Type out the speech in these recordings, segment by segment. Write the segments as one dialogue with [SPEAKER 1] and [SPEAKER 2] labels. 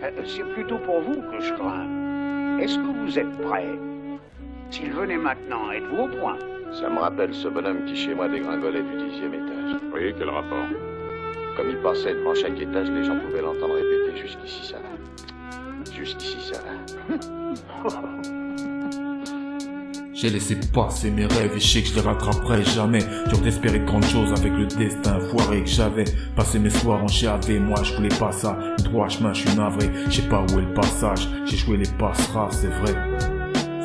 [SPEAKER 1] C'est plutôt pour vous que je crains. Est-ce que vous êtes prêt? S'il venait maintenant, êtes-vous au point?
[SPEAKER 2] Ça me rappelle ce bonhomme qui chez moi dégringolait du 10e étage.
[SPEAKER 3] Oui, quel rapport?
[SPEAKER 2] Comme il passait devant chaque étage, les gens pouvaient l'entendre répéter « Jusqu'ici ça va. Jusqu'ici ça va. »
[SPEAKER 4] J'ai laissé passer mes rêves et je sais que je les rattraperai jamais. Dur d'espérer de grandes choses avec le destin foiré que j'avais. Passé mes soirs en chiavé, moi je voulais pas ça. Le droit chemin, je suis navré, je sais pas où est le passage. J'ai joué les passeras, c'est vrai.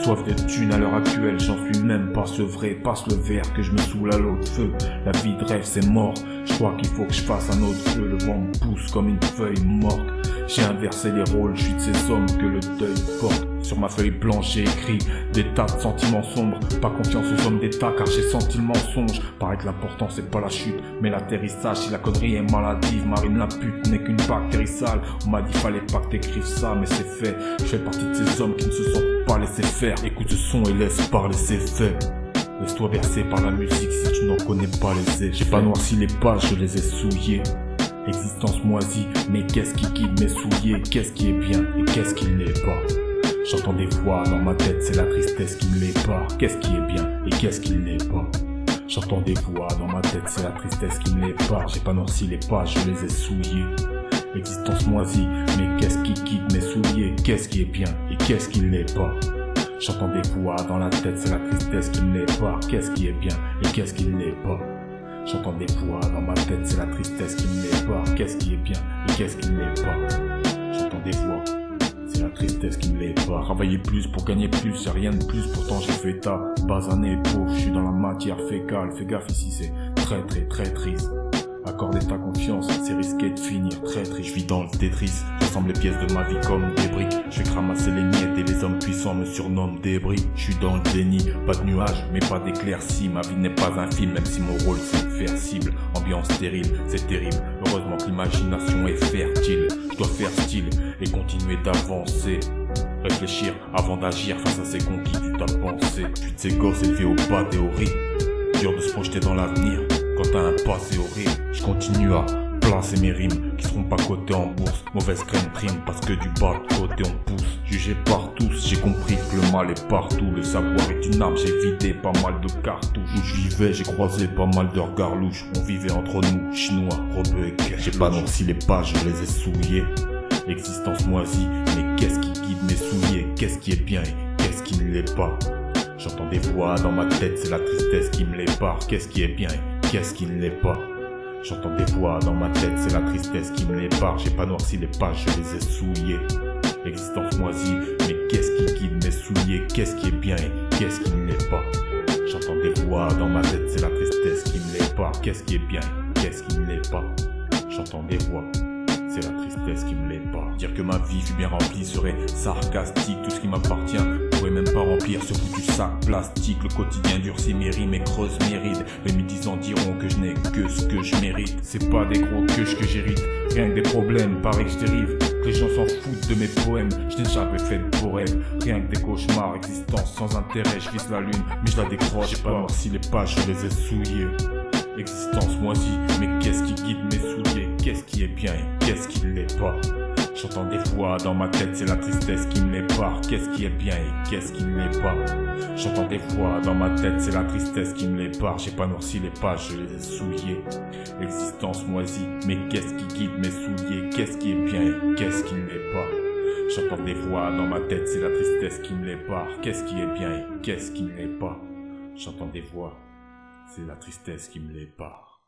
[SPEAKER 4] Soif de thunes à l'heure actuelle, j'en suis même pas sevré. Passe le verre que je me saoule à l'autre feu. La vie de rêve c'est mort, je crois qu'il faut que je fasse un autre feu. Le vent me pousse comme une feuille morte. J'ai inversé les rôles, je suis de ces hommes que le deuil porte. Sur ma feuille blanche j'ai écrit des tas de sentiments sombres. Pas confiance aux hommes d'état car j'ai senti le mensonge. Paraît que l'important c'est pas la chute mais l'atterrissage. Si la connerie est maladive, Marine la pute n'est qu'une bactérie sale. On m'a dit fallait pas que t'écrives ça mais c'est fait. Je fais partie de ces hommes qui ne se sont pas laissés faire. Écoute ce son et laisse parler ses faits. Laisse-toi bercer par la musique si tu n'en connais pas les effets. J'ai pas noirci les pages, je les ai souillées. Existence moisie, mais qu'est-ce qui guide mes souliers? Qu'est-ce qui est bien et qu'est-ce qui ne l'est pas? J'entends des voix dans ma tête, c'est la tristesse qui me l'épare. Qu'est-ce qui est bien et qu'est-ce qui ne l'est pas? J'entends des voix dans ma tête, c'est la tristesse qui me l'épare. J'ai pas noirci les pages, je les ai souillées. Existence moisie, mais qu'est-ce qui guide mes souliers? Qu'est-ce qui est bien et qu'est-ce qui ne l'est pas? J'entends des voix dans la tête, c'est la tristesse qui me l'épare. Qu'est-ce qui est bien et qu'est-ce qui ne l'est pas? J'entends des voix dans ma tête, c'est la tristesse qui me l'épare. Qu'est-ce qui est bien et qu'est-ce qui ne l'est pas? J'entends des voix, c'est la tristesse qui me l'épare. Travailler plus pour gagner plus, y'a rien de plus, pourtant j'ai fait ta basané pauvre. Je suis dans la matière fécale, fais gaffe ici c'est très très très triste. Accorder ta confiance, c'est risqué de finir très triste. Je vis dans le Tetris, j'assemble les pièces de ma vie comme des briques. Je vais ramasser les miettes et les hommes puissants me surnomment débris. Je suis dans le déni, pas de nuages, mais pas d'éclaircies. Ma vie n'est pas un film, même si mon rôle c'est de faire cible. Ambiance stérile, c'est terrible. Heureusement que l'imagination est fertile. Je dois faire style et continuer d'avancer. Réfléchir avant d'agir face à ces conquis du temps pensé. Je suis de ces gosses élevés au bas théorie. Dur de se projeter dans l'avenir quand t'as un passé horrible. Je continue à placer mes rimes qui seront pas cotées en bourse. Mauvaise crème prime parce que du bas de côté on pousse. Jugé par tous, j'ai compris que le mal est partout. Le savoir est une arme, j'ai vidé pas mal de cartouches. Où je vivais, j'ai croisé pas mal de regards louches. On vivait entre nous, chinois, rebeux et guerre. J'ai pas noirci les pages, je les ai souillées. Existence moisie, mais qu'est-ce qui guide mes souliers? Qu'est-ce qui est bien et qu'est-ce qui ne l'est pas? J'entends des voix dans ma tête, c'est la tristesse qui me l'épare. Qu'est-ce qui est bien et qu'est-ce qui ne l'est pas? J'entends des voix dans ma tête, c'est la tristesse qui me l'épare. J'ai pas noirci les pages, je les ai souillées. Existence moisie, mais qu'est-ce qui guide mes souliers? Qu'est-ce qui est bien et qu'est-ce qui ne l'est pas? J'entends des voix dans ma tête, c'est la tristesse qui me l'épare. Qu'est-ce qui est bien et qu'est-ce qui ne l'est pas? J'entends des voix, c'est la tristesse qui me l'épare. Dire que ma vie fut bien remplie serait sarcastique. Tout ce qui m'appartient pourrait même pas remplir ce foutu sac plastique. Le quotidien durcit mes rimes et creuse mes rides. Les médisants diront que je n'ai que ce que je mérite. C'est pas des gros queues que j'hérite, rien que des problèmes, pareil que je dérive. Que les gens s'en foutent de mes poèmes, je n'ai jamais fait de beaux rêves. Rien que des cauchemars, existence sans intérêt. Je vise la lune, mais je la décroche. J'ai pas noirci les pages, je les ai souillées. Existence moisie, mais qu'est-ce qui guide mes souliers? Qu'est-ce qui est bien et qu'est-ce qui ne l'est pas? J'entends des voix dans ma tête, c'est la tristesse qui me l'épare. Qu'est-ce qui est bien et qu'est-ce qui ne l'est pas? J'entends des voix dans ma tête, c'est la tristesse qui me l'épare. J'ai pas noirci les pages, je les ai souillées. Existence moisie, mais qu'est-ce qui guide mes souliers? Qu'est-ce qui est bien et qu'est-ce qui ne l'est pas? J'entends des voix dans ma tête, c'est la tristesse qui me l'épare. Qu'est-ce qui est bien et qu'est-ce qui ne l'est pas? J'entends des voix, c'est la tristesse qui me l'épare.